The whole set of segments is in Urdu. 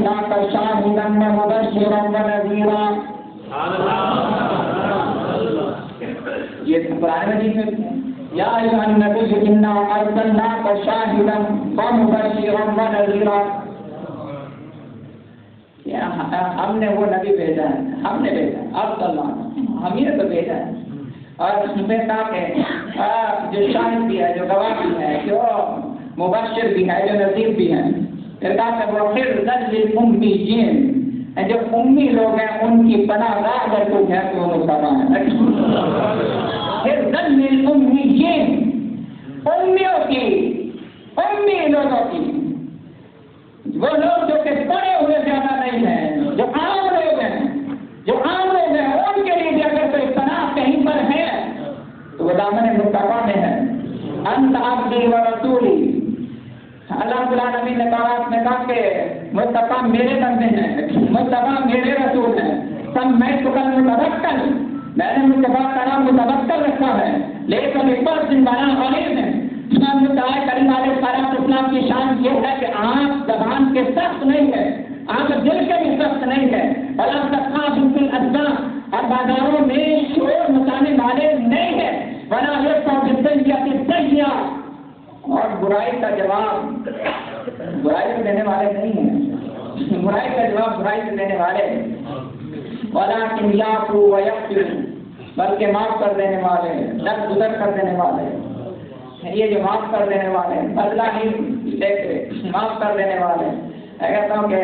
أرسلناك شاهدا ومبشرا ونذيرا. یہ قرآن مجید میں یا ایھا النبی انا ارسلناک شاہدا ومبشرا ونذیرا. ہم نے وہ نبی بھیجا ہے, ہم نے بھیجا ہے, اب ہم ہی نے تو بھیجا ہے. اور اس میں کہا کہ جو شاہد بھی ہے, جو گواہ بھی ہے, جو مبشر بھی ہے, جو نذیر بھی ہے. پھر کہا کہ وہ حفظا للأمیین, جو امی لوگ ہیں ان کی پناہ گاہ اگر کوئی ہے تو وہ مسلمان ہے. حفظا للأمیین, امیوں کی, امی لوگوں کی, وہ لوگ جو کہ پڑھے ہوئے زیادہ نہیں ہیں, جو عام لوگ ہیں, جو عام لوگ ہیں, ان کے لیے بھی اگر کوئی پناہ کہیں پر ہے تو وہ دامن مصطفیٰ میں ہے. انت عبدی و رسولی, اللہ تعالیٰ نبی نے کہا کہ مصطفیٰ میرے بندے ہیں, مصطفیٰ میرے رسول ہیں. سب میں کل متوکل, میں نے مصطفیٰ کا نام متوکل رکھا ہے, لیکن ایک بار زندانہ غریب ہے. کریم علیہ السلام کی شان یہ ہے کہ آپ زبان کے سخت نہیں ہے, آپ دل کے بھی سخت نہیں ہے, اور بازاروں میں شور مچانے والے نہیں ہے, اور برائی کا جواب برائی سے دینے والے نہیں ہیں, برائی کا جواب برائی سے دینے والے, ولکن یعفو ویغفر, بلکہ معاف کر دینے والے, درگزر کر دینے والے. یہ جو معاف کر دینے والے, بدلہ نہیں لیتے, معاف کر دینے والے. کہتا ہوں کہ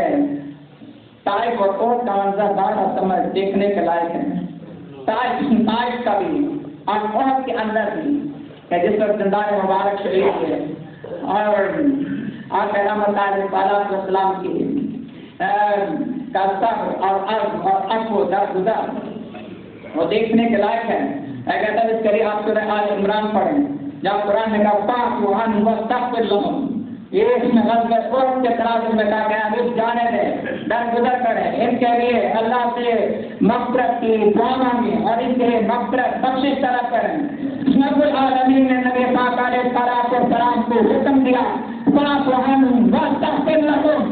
طائف اور کوٹ کا منظر بڑا سمجھ دیکھنے کے لائق ہے. طائف کا بھی اور کوٹ کے اندر بھی, کہ جس وقت زندان مبارک شریف ہے اور آپ رحمت علیہ السلام کی کا صبر اور عرض اور عفو درگزر وہ دیکھنے کے لائق ہے. کہتا ہے اس کے لیے آپ سورہ آل عمران پڑھیں, جب قرآن نے کہا فاعفو عنہم واستغفر لہم, یہ اس میں غزوہ احد کے تناظر میں کہا گیا اب جانے دیں, درگزر کریں, ان کے لیے اللہ سے مغفرت کی دعا مانگیں اور ان کے لیے مغفرت بخشش طلب کریں. رب العالمین نے نبی پاک علیہ السلام کو حکم دیا فاعفو عنہم واستغفر لہم,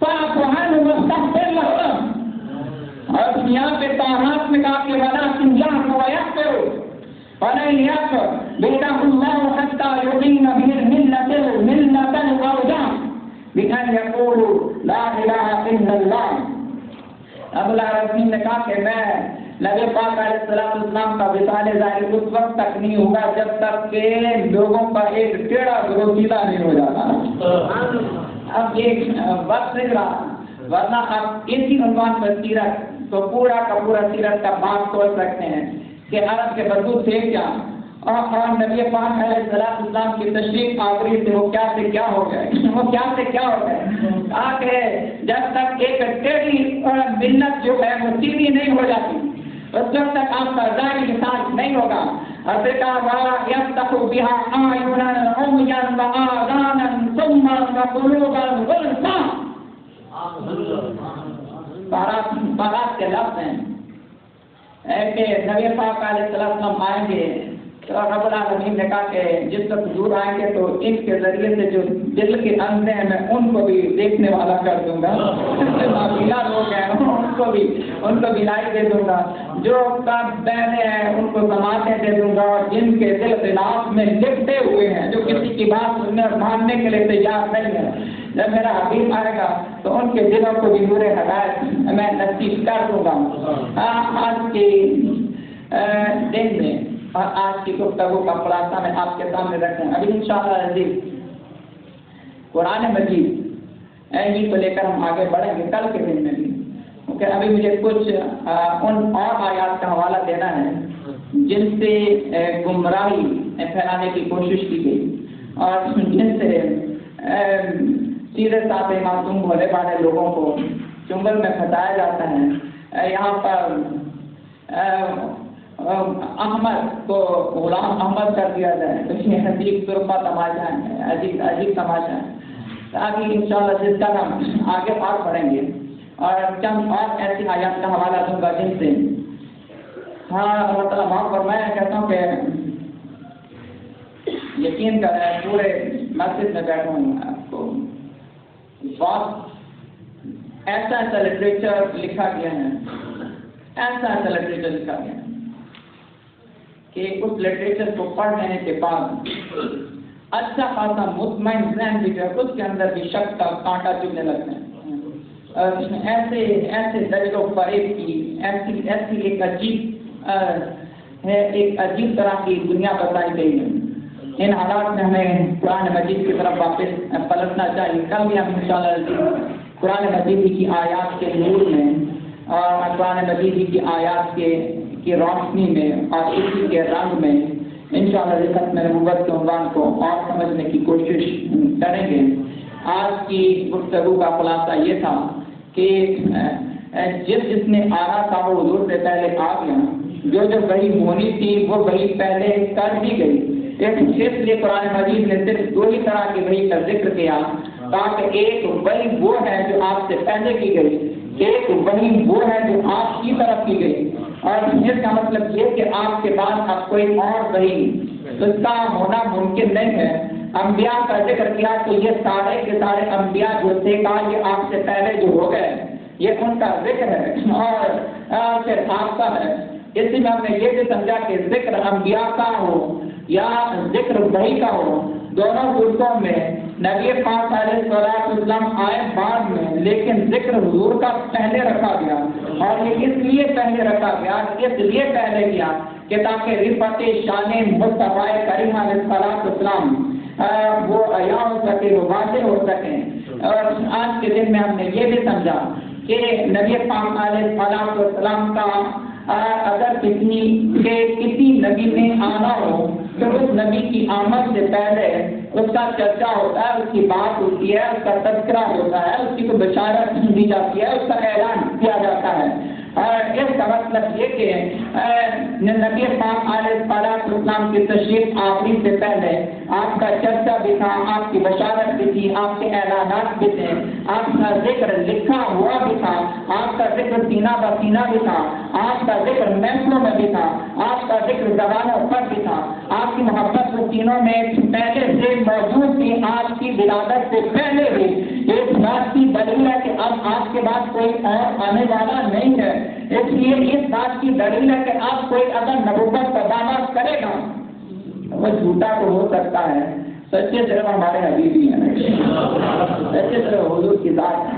فاعفو عنہم واستغفر لہم. اور یہاں پہ توحید میں کہا کہ ولکن یعفو ویغفر وَلَنْ يَغْفِرَ بِهِ اللَّهُ حَتَّى يُقِيمَ بِهِ الْمِلَّةَ الْأَوْجَاعَ بِأَنْ يَقُولُوا لَا إِلَٰهَ إِلَّا اللَّهُ. اب العالمین نے کہا کہ میں نبی پاک علیہ السلام کا وصال ظاہر اس وقت تک نہیں ہوگا جب تک کہ لوگوں کا ایک ٹیڑھا گروسیلا نہیں ہو جاتا. اب یہ وقت نہیں رہا, ورنہ آپ اسی عنوان پر سیرت تو پورا کا پورا سیرت کا باب سوچ سکتے ہیں کہ عرب کے بدو تھے کیا, اور نبی پاک علیہ السلام کی تشریف آوری سے وہ کیا سے کیا ہو گئے, وہ کیا سے کیا ہو گئے. آگے جب تک ایک ٹیڑھی ملت جو ہے وہ سیدھی نہیں ہو جاتی اس وقت تک آپ کا ظاہری لسان نہیں ہوگا. اور پھر کہا یفتح بها اعینا عمیا واذانا ثم قلوبا غلفا. بارات کے لفظ ہیں کہ نبی پاک علیہ السلام آئیں گے تو رب العالمین نے کہا کہ جس وقت حضور آئیں گے تو ان کے ذریعے سے جو دل کے اندھے ہیں میں ان کو بھی دیکھنے والا کر دوں گا, نابینا لوگ ہیں ان کو بینائی دے دوں گا, جو بہنے ہیں ان کو سماعتیں دے دوں گا, اور جن کے دل خلاف میں لپٹے ہوئے ہیں, جو کسی کی بات سننے اور ماننے کے لیے تیار نہیں ہے, جب میرا حبیب آئے گا تو ان کے دلوں کو بھی نور ہدایت میں نصیب کر دوں گا. آج کے دن میں اور آج کی گفتگو کا خلاصہ میں آپ کے سامنے رکھیں. ابھی انشاءاللہ عزیز قرآن مجید ہی کو لے کر ہم آگے بڑھیں گے کل کے دن میں بھی, کیونکہ ابھی مجھے کچھ ان اور آیات کا حوالہ دینا ہے جن سے گمراہی پھیلانے کی کوشش کی گئی اور جن سے سیدھے سادھے معصوم بھولے والے لوگوں کو چنگل میں پھنسایا جاتا ہے. یہاں پر احمد کو غلام احمد کر دیا جائے تو یہ عجیب طرفہ تماشا ہے, عجیب تماشا ہے. آگے انشاءاللہ جس کا ہم آگے اور پڑھیں گے اور چند اور ایسی آیات کا حوالہ دوں گا جن سے اللہ تعالیٰ معاف فرمائے. کہتا ہوں کہ یقین کریں پورے مسجد میں بیٹھا ہوں, آپ کو ایسا ایسا لٹریچر لکھا گیا ہے، ایسا ایسا لٹریچر لکھا گیا ہے کہ اس لٹریچر کو پڑھ لینے کے بعد اچھا خاصا مطمئن ذہن بھی جو ہے اس کے اندر بھی شک کا کانٹا چبھنے لگتا ہے۔ ایسے ایسے دجل و فریب کی ایسی ایک عجیب طرح کی دنیا بتائی گئی ہے۔ ان حالات میں ہمیں قرآن مجید کی طرف واپس پلٹنا چاہیے۔ کل بھی ہم انشاءاللہ قرآن مجید کی آیات کے نور میں اور قرآن مجید کی آیات کی روشنی میں اور اسی کے رنگ میں انشاءاللہ ختم نبوت کے عنوان کو اور سمجھنے کی کوشش کریں گے۔ آج کی گفتگو کا خلاصہ یہ تھا کہ جس نے آنا تھا وہ حضور سے پہلے آ گیا، جو وحی ہونی تھی وہ وحی پہلے کر دی گئی۔ اس لیے قرآن مجید نے صرف دو ہی طرح کی وحی کا ذکر کیا، تاکہ ایک وحی وہ ہے جو آپ سے پہلے کی گئی، ایک وحی وہ ہے جو آپ کی طرف کی گئی، اور اس کا مطلب یہ کہ آپ کے بعد اب کوئی اور وحی اس کا ہونا ممکن نہیں ہے۔ انبیاء کا ذکر کیا تو یہ سارے کے سارے انبیاء جو تھے یہ آپ سے پہلے جو ہو گئے، یہ ان کا ذکر ہے اور پھر آپ کا ہے۔ اسی میں ہم نے یہ بھی سمجھا کہ ذکر انبیاء کا ہو یا ذکر وحی کا ہو، دونوں صورتوں میں نبی پاک علیہ السلام آئے بعد میں، لیکن ذکر حضور کا پہلے رکھا گیا، اور یہ اس لیے پہلے رکھا گیا، اس لیے پہلے کیا کہ تاکہ رفعت شان مصطفیٰ کریم علیہ السلام وہ عیاں ہو سکے، وہ واضح ہو سکیں۔ اور آج کے دن میں ہم نے یہ بھی سمجھا کہ نبی پاک علیہ السلام کا اگر کسی نبی نے آنا ہو تو اس نبی کی آمد سے پہلے اس کا چرچا ہوتا ہے، اس کی بات ہوتی ہے، اس کا تذکرہ ہوتا ہے، اس کی کوئی بشارت دی جاتی ہے، اس کا اعلان کیا جاتا ہے۔ اور اس کا مطلب یہ کہ نبی پاک علیہ السلام کی تشریف آوری سے پہلے آپ کا چرچا بھی تھا، آپ کی بشارت بھی تھی، آپ کے اعلانات بھی تھے، آپ کا ذکر لکھا ہوا بھی تھا، آپ کا ذکر سینہ بہ سینہ بھی تھا، آپ کا ذکر محفلوں میں بھی تھا، آپ کا ذکر زبانوں پر بھی تھا، آپ کی محبت سینوں میں پہلے سے موجود تھی، آپ کی ولادت سے پہلے بھی۔ ایک بات کی دلیل ہے کہ اب آپ کے بعد کوئی اور آنے والا نہیں ہے، اس لیے اس بات کی دلیل ہے کہ اب کوئی اگر نبوت کا دعویٰ کرے گا وہ جھوٹا تو ہو سکتا ہے، سچے صرف ہمارے حبیب ہی ہیں، سچے صرف حضور کی ذات ہے۔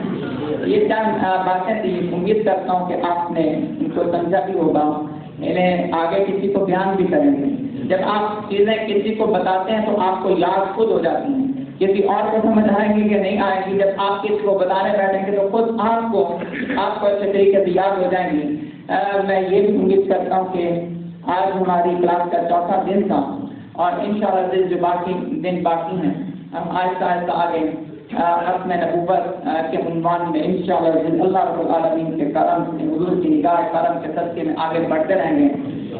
یہ چند باتیں تھی، امید کرتا ہوں کہ آپ نے ان کو سمجھا بھی ہوگا، انہیں آگے کسی کو بیان بھی کریں گے۔ جب آپ چیزیں کسی کو بتاتے ہیں تو آپ کو یاد خود ہو جاتی ہیں، کسی اور کو سمجھ آئیں گی کہ نہیں آئے گی، جب آپ کسی کو بتانے بیٹھیں گے تو خود آپ کو اچھے طریقے سے یاد ہو جائیں گی۔ میں یہ بھی امید کرتا ہوں کہ آج ہماری کلاس کا چوتھا دن تھا، اور انشاءاللہ جو باقی دن باقی ہیں ہم آہستہ آہستہ آگے ختم نبوت کے عنوان میں انشاءاللہ اللہ رب العالمین کے کرم سے، حضور کی نگاہ کرم کے صدقے میں آگے بڑھتے رہیں گے۔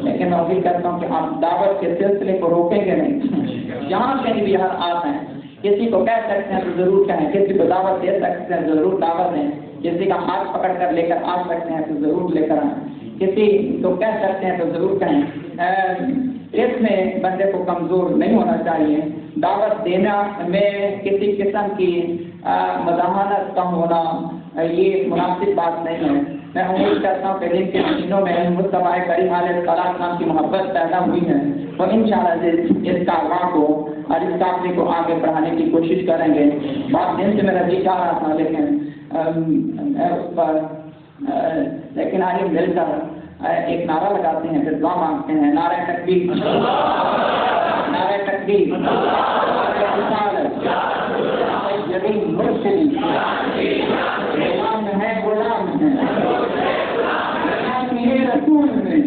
لیکن میں امید کرتا ہوں کہ آپ دعوت کے سلسلے کو روکیں گے نہیں، جہاں کہیں بھی ہر آتے ہیں، کسی کو کہہ سکتے ہیں تو ضرور کہیں، کسی کو دعوت دے سکتے ہیں ضرور دعوت دیں، کسی کا ہاتھ پکڑ کر لے کر آ سکتے ہیں تو ضرور لے کر آئیں، کسی کو کہہ سکتے ہیں تو ضرور کہیں۔ اس میں بندے کو کمزور نہیں ہونا چاہیے، دعوت دینا میں کسی قسم کی مداحنت کا ہونا یہ مناسب بات نہیں ہے۔ میں امید کرتا ہوں کہ جن کے مہینوں میں مصطفیٰ کریم علیہ السلام کی محبت پیدا ہوئی ہے وہ انشاءاللہ اس کارواں کو اور اس قافلے کو آگے بڑھانے کی کوشش کریں گے۔ بات دن سے میرا جی چاہ رہا تھا لیکن آئیے مل کر ایک نعرہ لگاتے ہیں، پھر دعا مانگتے ہیں۔ نعرہ تکبیر، نعرہ تکبیر، غلام ہے غلام ہے، غلام یہ رسول ہے،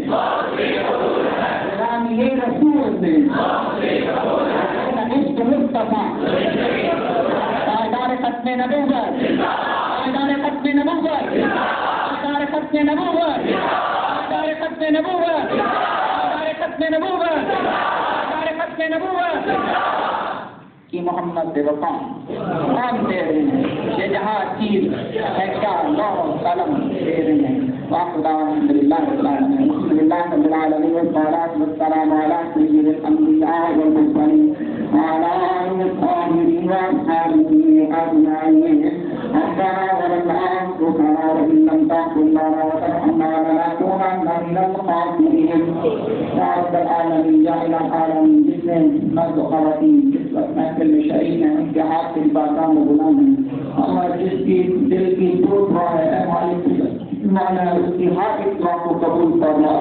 غلام یہ رسول ہے، عشق مصطفیٰ، تاجدار ختم نبوت، تاجدار ختم نبوت، تاجدار ختم نبوت، تاجدار ختم نبوت، تاجدار ختم نبوت، تاجدار ختم نبوت کی محمد سے وفا ہم دے رہے ہیں، یہ جہاں چیز ہے کیا لوح قلم دے رہے ہیں۔ وآخر دعوانا الحمد للہ رب العالمین، الحمد للہ رب العالمین، والصلاة والسلام علی سید الانبیاء والمرسلین وعلی آلہ الطاہرین واصحابہ اجمعین۔ ربنا ظلمنا قلوبنا وإن لم تغفر لنا وترحمنا لنكونن من الخاسرين يا رب العالمین یا الہ العالمین جس نے مرد و خواتین جس وقت محفل میں شریک ہیں ان کے ہاتھ سے باتوں میں بلند ہیں اور جس کی دل کی دور ہوا ہے اے مالک مانا اس کی ہاتھ اطلاع کو قبول فرما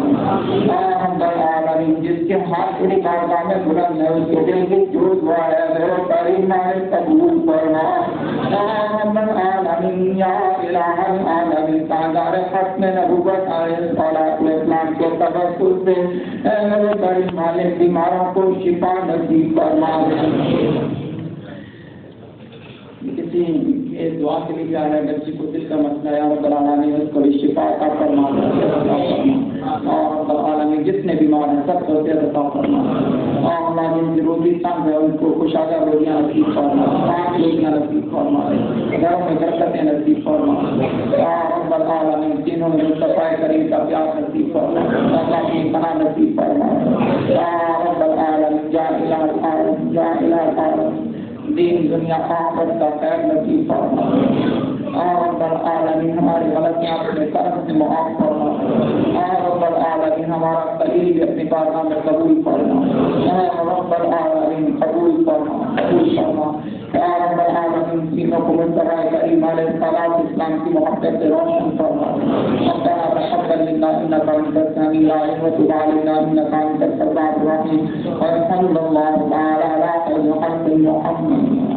اے رب العالمین جس کے ہاتھ تیری بارگاہ میں بلند ہے اس کے دل کی دور ہوا ہے میرے کریم مالک قبول فرما اے رب العالمین یا الہ العالمین تاجدار ختم نبوت علیہ الصلوۃ والسلام کے توسل سے اے میرے کریم مالک بیماروں کو شفا نصیب فرما کسی اس دعا کے لیے آ رہا ہے بچی کو دل کا مسئلہ ہے رب العالمین اس کو شفا عطا فرما اور رب العالمین جتنے بیمار ہیں سب کو صحت عطا فرما اور اللہ جن کی روزی تنگ ہے ان کو کشادہ روزیاں نصیب فرما پاک روزیاں نصیب فرما گھروں میں برکتیں نصیب فرما اور رب العالمین تینوں میں مصطفیٰ کریم کا پیار نصیب فرما اللہ کی پناہ نصیب فرما اور رب العالمین یا الہ العالمین یا الہ العالمین دین دنیا آخرت کا خیر نصیب فرما اور رب العالمین ہماری غلطیاں اپنے کرم سے معاف فرما اور رب العالمین ہمارا قلیل بھی اپنی بارگاہ میں قبول فرما اور رب العالمین قبول فرما اور رب العالمین سینوں کو مصطفیٰ کریم علیہ الصلوۃ والسلام کی محبت سے روشن فرما ربنا تقبل منا انك انت السميع العليم وتب علينا انك انت التواب الرحيم وصلى الله تعالى على خير خلق محمد